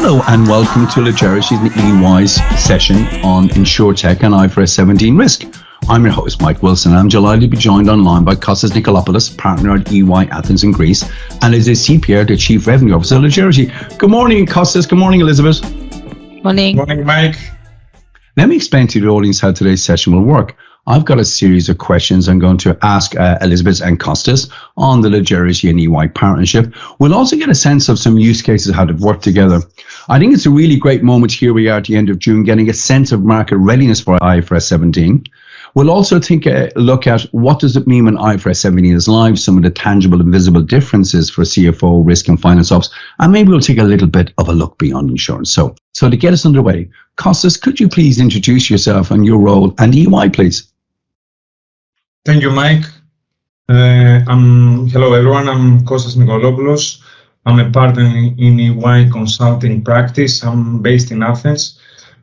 Hello and welcome to Legerity and EY's session on InsurTech and IFRS17 risk. I'm your host, Mike Wilson. I'm delighted to be joined online by Kostas Nikolopoulos, partner at EY Athens in Greece, and Elizabeth Sipiere, the Chief Revenue Officer at Legerity. Good morning, Kostas. Good morning, Elizabeth. Morning. Morning, Mike. Let me explain to the audience how today's session will work. I've got a series of questions I'm going to ask Elizabeth and Kostas on the Legerity and EY partnership. We'll also get a sense of some use cases, how they've worked together. I think it's a really great moment here we are at the end of June, getting a sense of market readiness for IFRS 17. We'll also take a look at what does it mean when IFRS 17 is live, some of the tangible and visible differences for CFO, risk and finance ops, and maybe we'll take a little bit of a look beyond insurance. So to get us underway, Kostas, could you please introduce yourself and your role and EY, please? Thank you, Mike. Hello, everyone. I'm Kostas Nikolopoulos. I'm a partner in EY consulting practice. I'm based in Athens.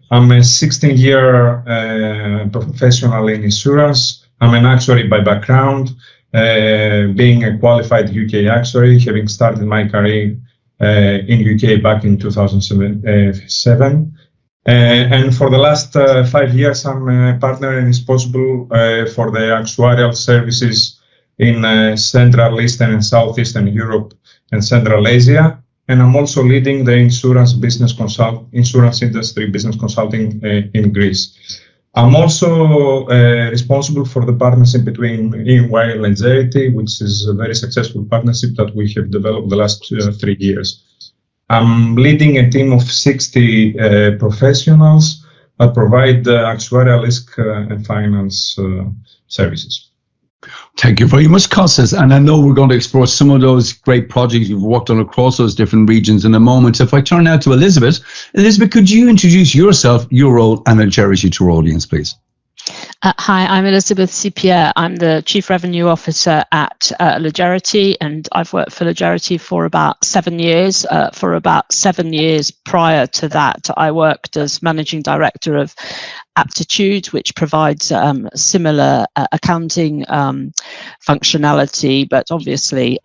I'm a 16-year professional in insurance. I'm an actuary by background, being a qualified UK actuary, having started my career in UK back in 2007. And for the last 5 years, I'm a partner and responsible for the actuarial services in Central, Eastern and Southeastern Europe and Central Asia. And I'm also leading the insurance industry business consulting in Greece. I'm also responsible for the partnership between EY and Legerity, which is a very successful partnership that we have developed the last 3 years. I'm leading a team of 60 professionals that provide actuarial risk and finance services. Thank you very much, Kostas. And I know we're going to explore some of those great projects you've worked on across those different regions in a moment. If I turn now to Elizabeth. Elizabeth, could you introduce yourself, your role, and Legerity to our audience, please? Hi, I'm Elizabeth Sipiere. I'm the Chief Revenue Officer at Legerity, and I've worked for Legerity for about 7 years. For about 7 years prior to that, I worked as Managing Director of Aptitude, which provides similar accounting functionality, but obviously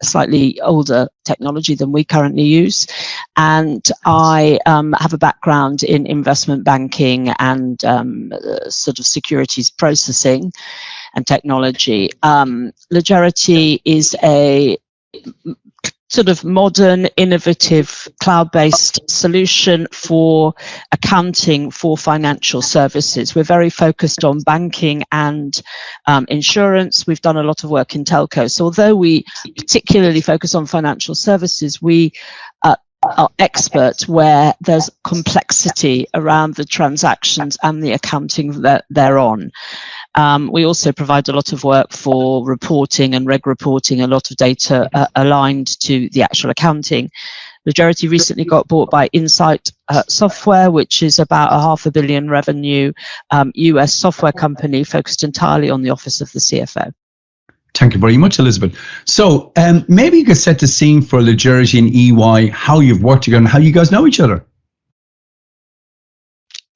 slightly older technology than we currently use. And I have a background in investment banking and sort of securities processing and technology. Legerity is a sort of modern, innovative, cloud-based solution for accounting for financial services. We're very focused on banking and insurance. We've done a lot of work in telco. So although we particularly focus on financial services, we are experts where there's complexity around the transactions and the accounting that they're on. We also provide a lot of work for reporting and reg reporting, a lot of data aligned to the actual accounting. Legerity recently got bought by Insight Software, which is about a $500 million revenue US software company focused entirely on the office of the CFO. Thank you very much, Elizabeth. So maybe you could set the scene for Legerity and EY, how you've worked together and how you guys know each other.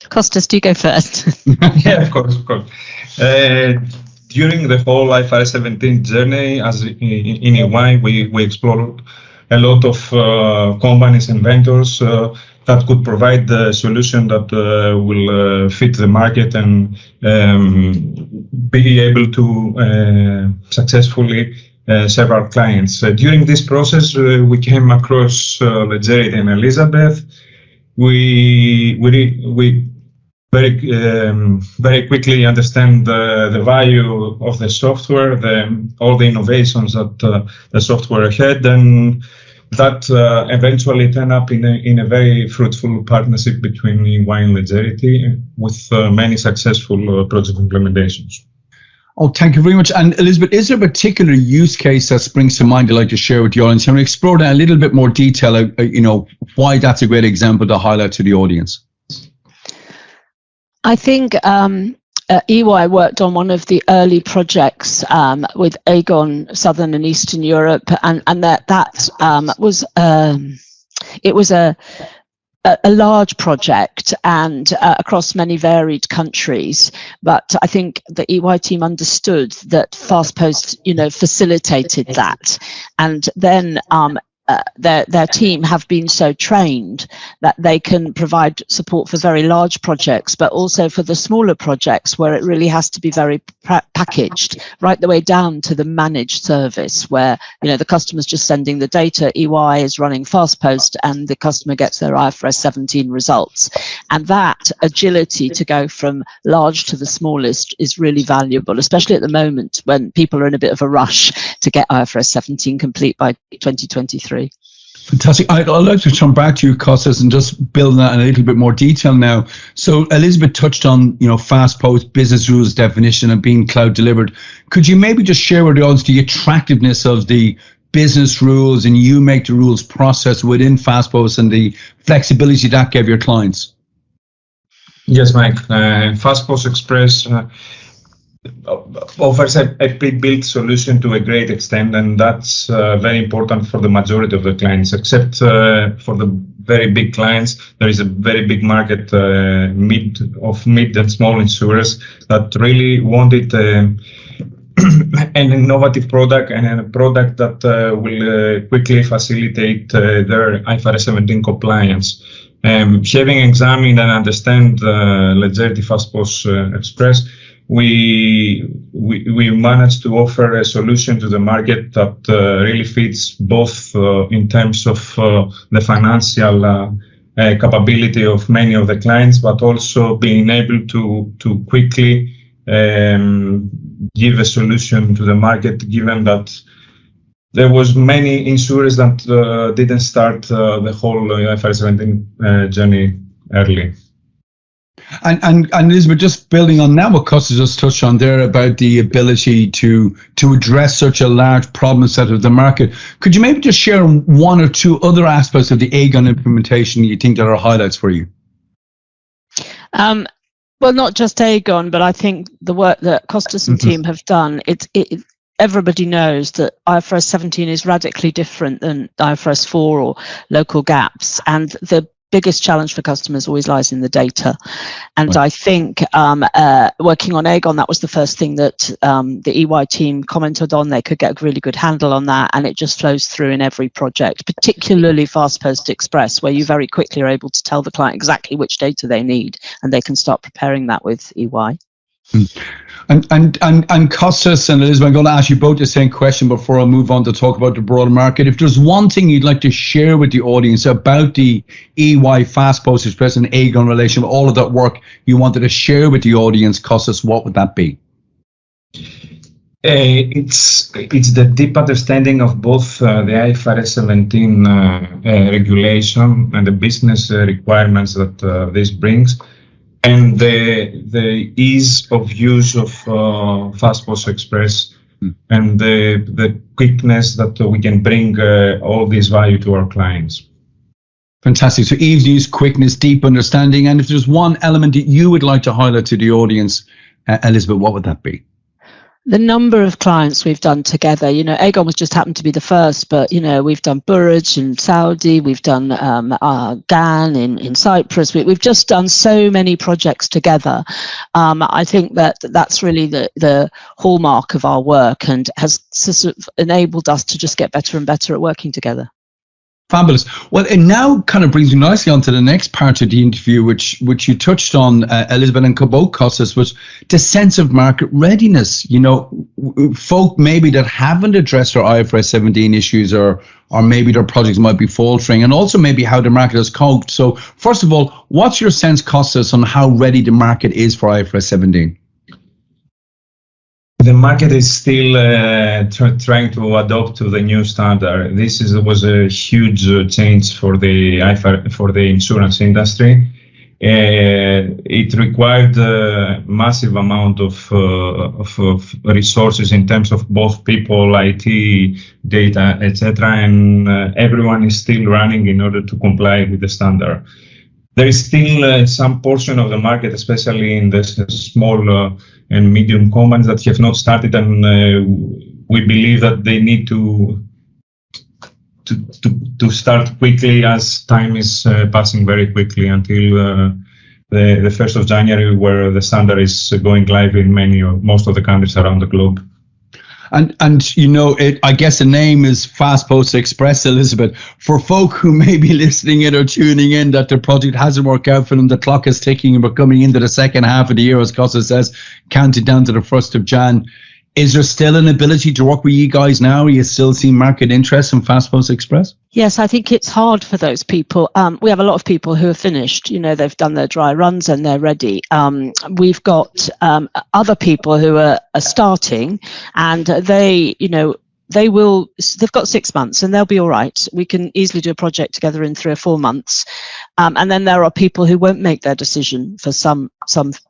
Kostas, do you go first? Yeah, of course. During the whole IFRS 17 journey, as in EY, we explored a lot of companies and vendors that could provide the solution that will fit the market and be able to successfully serve our clients. During this process, we came across Legerity and Elizabeth. We very quickly understand the value of the software, all the innovations that the software had, and that eventually turned up in a very fruitful partnership between EY and Legerity with many successful project implementations. Oh, thank you very much. And Elizabeth, is there a particular use case that springs to mind you'd like to share with the audience? And explore that in a little bit more detail, why that's a great example to highlight to the audience. I think EY worked on one of the early projects with Aegon Southern and Eastern Europe, and that was it was a large project and across many varied countries. But I think the EY team understood that FastPost, facilitated that, and then their team have been so trained that they can provide support for very large projects, but also for the smaller projects where it really has to be very packaged, right the way down to the managed service where, you know, the customer's just sending the data, EY is running FastPost, and the customer gets their IFRS 17 results. And that agility to go from large to the smallest is really valuable, especially at the moment when people are in a bit of a rush to get IFRS 17 complete by 2023. Fantastic. I'd like to turn back to you, Kostas, and just build that in a little bit more detail now. So Elizabeth touched on, you know, FastPost business rules definition and being cloud delivered. Could you maybe just share with the audience the attractiveness of the business rules and you make the rules process within FastPost and the flexibility that gave your clients? Yes, Mike. FastPost Express offers a pre-built solution to a great extent, and that's very important for the majority of the clients. Except for the very big clients, there is a very big market mid and small insurers that really wanted an innovative product and a product that will quickly facilitate their IFRS 17 compliance. Having examined and understand Legerity FastPost Express, we managed to offer a solution to the market that really fits both in terms of the financial capability of many of the clients, but also being able to quickly give a solution to the market, given that there was many insurers that didn't start the whole IFRS 17 journey early. And Elizabeth, just building on that, what Kostas just touched on there about the ability to address such a large problem set of the market, could you maybe just share one or two other aspects of the Aegon implementation you think that are highlights for you? Well, not just Aegon, but I think the work that Kostas and team have done, everybody knows that IFRS 17 is radically different than IFRS 4 or local gaps, and the biggest challenge for customers always lies in the data. And right. I think working on Aegon, that was the first thing that the EY team commented on. They could get a really good handle on that, and it just flows through in every project, particularly FastPost Express, where you very quickly are able to tell the client exactly which data they need, and they can start preparing that with EY. And Kostas and Elizabeth, I'm going to ask you both the same question before I move on to talk about the broader market. If there's one thing you'd like to share with the audience about the EY FastPost Express and Aegon relation, all of that work you wanted to share with the audience, Kostas, what would that be? It's the deep understanding of both the IFRS 17 regulation and the business requirements that this brings, and the ease of use of FastPost Express and the quickness that we can bring all this value to our clients. Fantastic. So ease of use, quickness, deep understanding. And if there's one element that you would like to highlight to the audience, Elizabeth, what would that be? The number of clients we've done together, you know, Aegon was just happened to be the first, but, you know, we've done Burj in Saudi, we've done GAN in Cyprus. We've just done so many projects together. I think that's really the hallmark of our work and has sort of enabled us to just get better and better at working together. Fabulous. Well, it now kind of brings me nicely on to the next part of the interview, which you touched on, Elizabeth and both Kostas, was the sense of market readiness. You know, folk maybe that haven't addressed their IFRS 17 issues or maybe their projects might be faltering, and also maybe how the market has coped. So first of all, what's your sense, Kostas, on how ready the market is for IFRS 17? The market is still trying to adopt to the new standard. This was a huge change for the insurance industry. It required a massive amount of resources in terms of both people, IT, data, etc., and everyone is still running in order to comply with the standard. There is still some portion of the market, especially in the small and medium companies, that have not started, and we believe that they need to start quickly, as time is passing very quickly until the 1st of January, where the standard is going live in most of the countries around the globe. And you know, I guess the name is FastPost Express, Elizabeth. For folk who may be listening in or tuning in that the project hasn't worked out for them, the clock is ticking and we're coming into the second half of the year, as Kostas says, counted down to the 1st of Jan. Is there still an ability to work with you guys now? Are you still seeing market interest in FastPost Express? Yes, I think it's hard for those people. We have a lot of people who are finished. You know, they've done their dry runs and they're ready. We've got other people who are starting, and they've got 6 months and they'll be all right. We can easily do a project together in 3 or 4 months. And then there are people who won't make their decision for some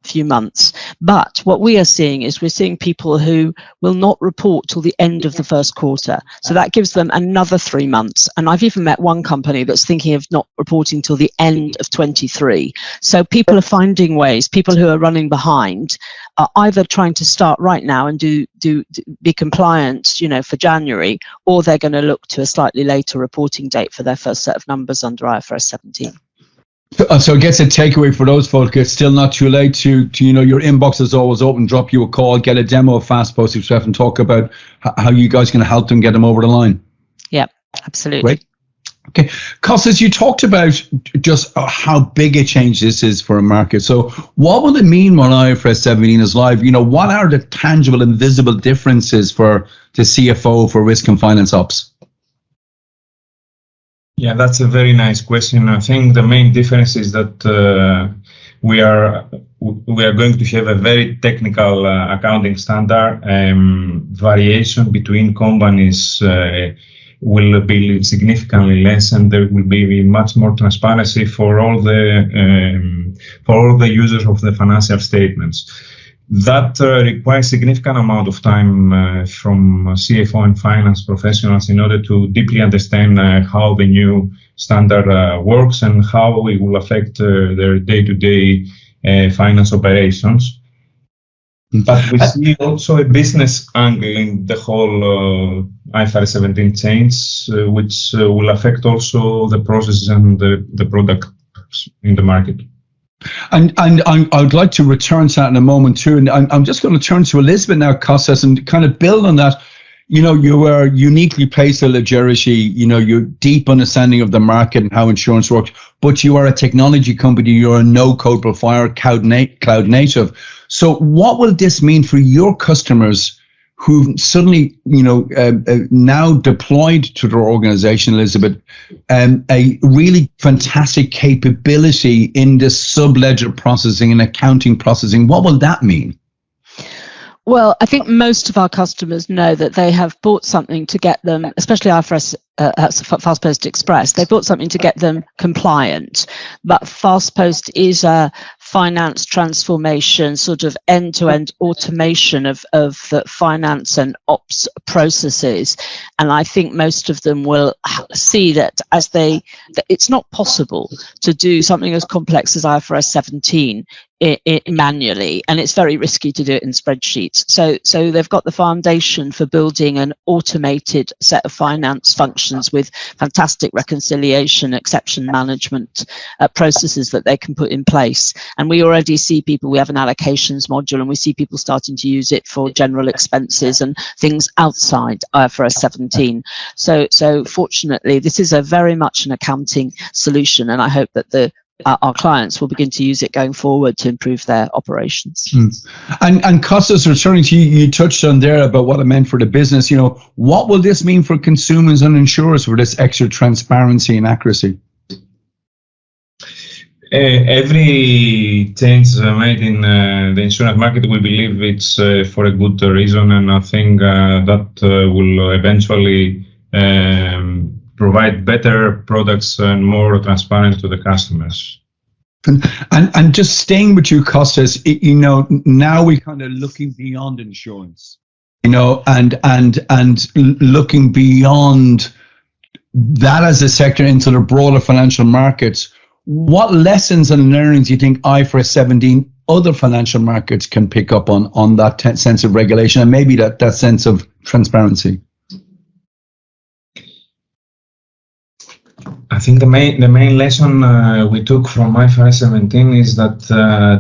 few months. But what we are seeing is we're seeing people who will not report till the end of the first quarter. So that gives them another 3 months. And I've even met one company that's thinking of not reporting till the end of 23. So people are finding ways. People who are running behind are either trying to start right now and be compliant, you know, for January, or they're going to look to a slightly later reporting date for their first set of numbers under IFRS 17. So I guess a takeaway for those folk, it's still not too late to you know, your inbox is always open, drop you a call, get a demo of FastPost Express and talk about how you guys can help them get them over the line. Yeah, absolutely. Great. Okay. Kostas, you talked about just how big a change this is for a market. So what will it mean when IFRS 17 is live? You know, what are the tangible and visible differences for the CFO, for risk and finance ops? Yeah, that's a very nice question. I think the main difference is that we are going to have a very technical accounting standard. Variation between companies will be significantly less, and there will be much more transparency for all the users of the financial statements. That requires significant amount of time from CFO and finance professionals in order to deeply understand how the new standard works and how it will affect their day-to-day finance operations. But we see also a business angle in the whole IFRS 17 change, which will affect also the processes and the products in the market. And I would like to return to that in a moment too. And I'm just going to turn to Elizabeth now, Kostas, and kind of build on that. You know, you are uniquely placed at Legerity. You know, your deep understanding of the market and how insurance works, but you are a technology company. You're a no-code provider, cloud native. So what will this mean for your customers who suddenly, you know, now deployed to their organization, Elizabeth, a really fantastic capability in this sub-ledger processing and accounting processing? What will that mean? Well, I think most of our customers know that they have bought something to get them, especially IFRS FastPost Express, they bought something to get them compliant. But FastPost is a finance transformation, sort of end-to-end automation of the finance and ops processes. And I think most of them will see that that it's not possible to do something as complex as IFRS 17 manually, and it's very risky to do it in spreadsheets. So they've got the foundation for building an automated set of finance functions with fantastic reconciliation, exception management processes that they can put in place. And we already see people, we have an allocations module, and we see people starting to use it for general expenses and things outside IFRS 17. So fortunately, this is a very much an accounting solution, and I hope that our clients will begin to use it going forward to improve their operations. And Kostas, returning to you, you touched on there about what it meant for the business. You know, what will this mean for consumers and insurers for this extra transparency and accuracy? Every change made in the insurance market, we believe it's for a good reason, and I think that will eventually provide better products and more transparent to the customers. And just staying with you, Kostas, you know, now we're kind of looking beyond insurance, you know, and looking beyond that as a sector into the broader financial markets. What lessons and learnings do you think IFRS 17 other financial markets can pick up on that sense of regulation and maybe that sense of transparency? I think the main lesson we took from IFRS 17 is that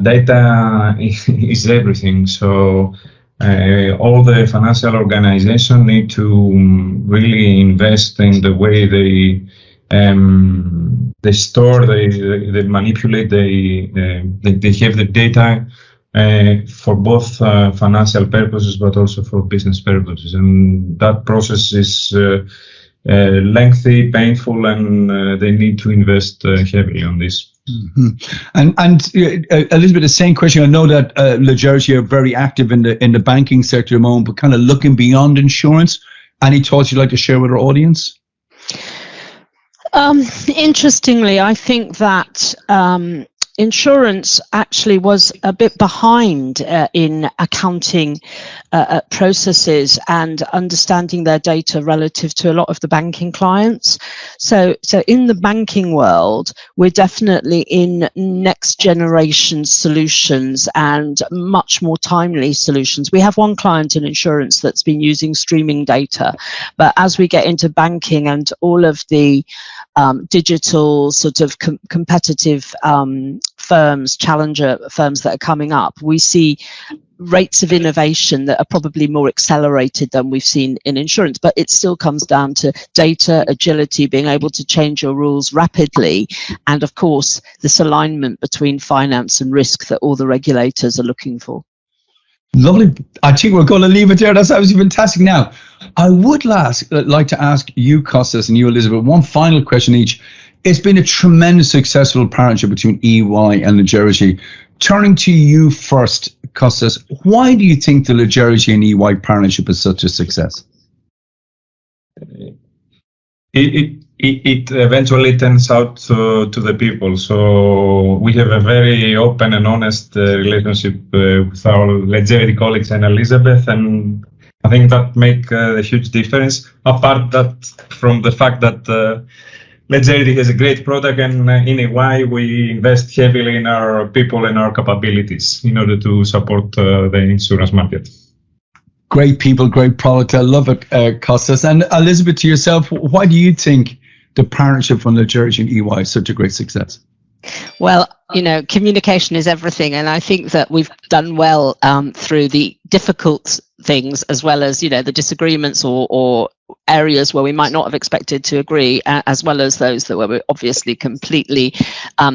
data is everything. So all the financial organizations need to really invest in the way they store, they manipulate, they have the data for both financial purposes, but also for business purposes. And that process is lengthy, painful, and they need to invest heavily on this. Mm-hmm. And Elizabeth, the same question. I know that Legerity are very active in the banking sector at the moment, but kind of looking beyond insurance. Any thoughts you'd like to share with our audience? Interestingly, I think that insurance actually was a bit behind in accounting processes and understanding their data relative to a lot of the banking clients. So in the banking world, we're definitely in next generation solutions and much more timely solutions. We have one client in insurance that's been using streaming data, but as we get into banking and all of the digital sort of competitive firms, challenger firms that are coming up, we see rates of innovation that are probably more accelerated than we've seen in insurance, but it still comes down to data, agility, being able to change your rules rapidly, and of course this alignment between finance and risk that all the regulators are looking for. Lovely. I think we're going to leave it there. That's absolutely fantastic. Now, I would like to ask you, Kostas, and you, Elizabeth, one final question each. It's been a tremendous successful partnership between EY and Legerity. Turning to you first, Kostas, why do you think the Legerity and EY partnership is such a success? It eventually turns out to the people. So we have a very open and honest relationship with our Legerity colleagues and Elizabeth, and I think that make a huge difference. Apart from the fact that Legerity has a great product, and in EY we invest heavily in our people and our capabilities in order to support the insurance market. Great people, great product. I love it, Kostas. And Elizabeth, to yourself, why do you think the partnership from Legerity and EY is such a great success? Well, communication is everything, and I think that we've done well through the difficult things as well as the disagreements or areas where we might not have expected to agree, as well as those that were obviously completely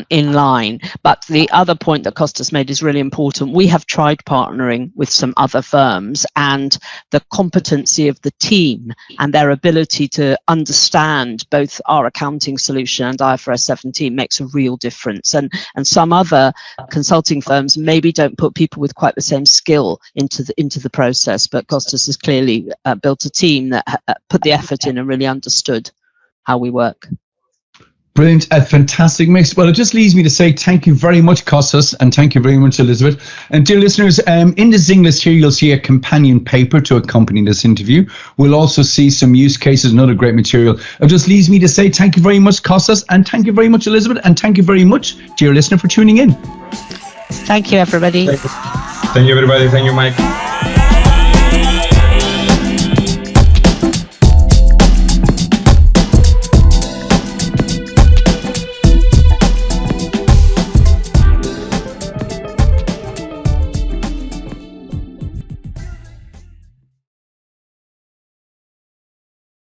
in line. But the other point that Kostas made is really important. We have tried partnering with some other firms, and the competency of the team and their ability to understand both our accounting solution and IFRS17 makes a real difference. And some other consulting firms maybe don't put people with quite the same skill into the process, but Kostas has clearly built a team that put the effort in and really understood how we work. Brilliant, a fantastic mix. Well, it just leaves me to say thank you very much, Kostas, and thank you very much, Elizabeth. And dear listeners, in the Zing list here, you'll see a companion paper to accompany this interview. We'll also see some use cases and other great material. It just leaves me to say thank you very much, Kostas, and thank you very much, Elizabeth, and thank you very much, dear listener, for tuning in. Thank you, everybody. Thank you, everybody. Thank you, Mike.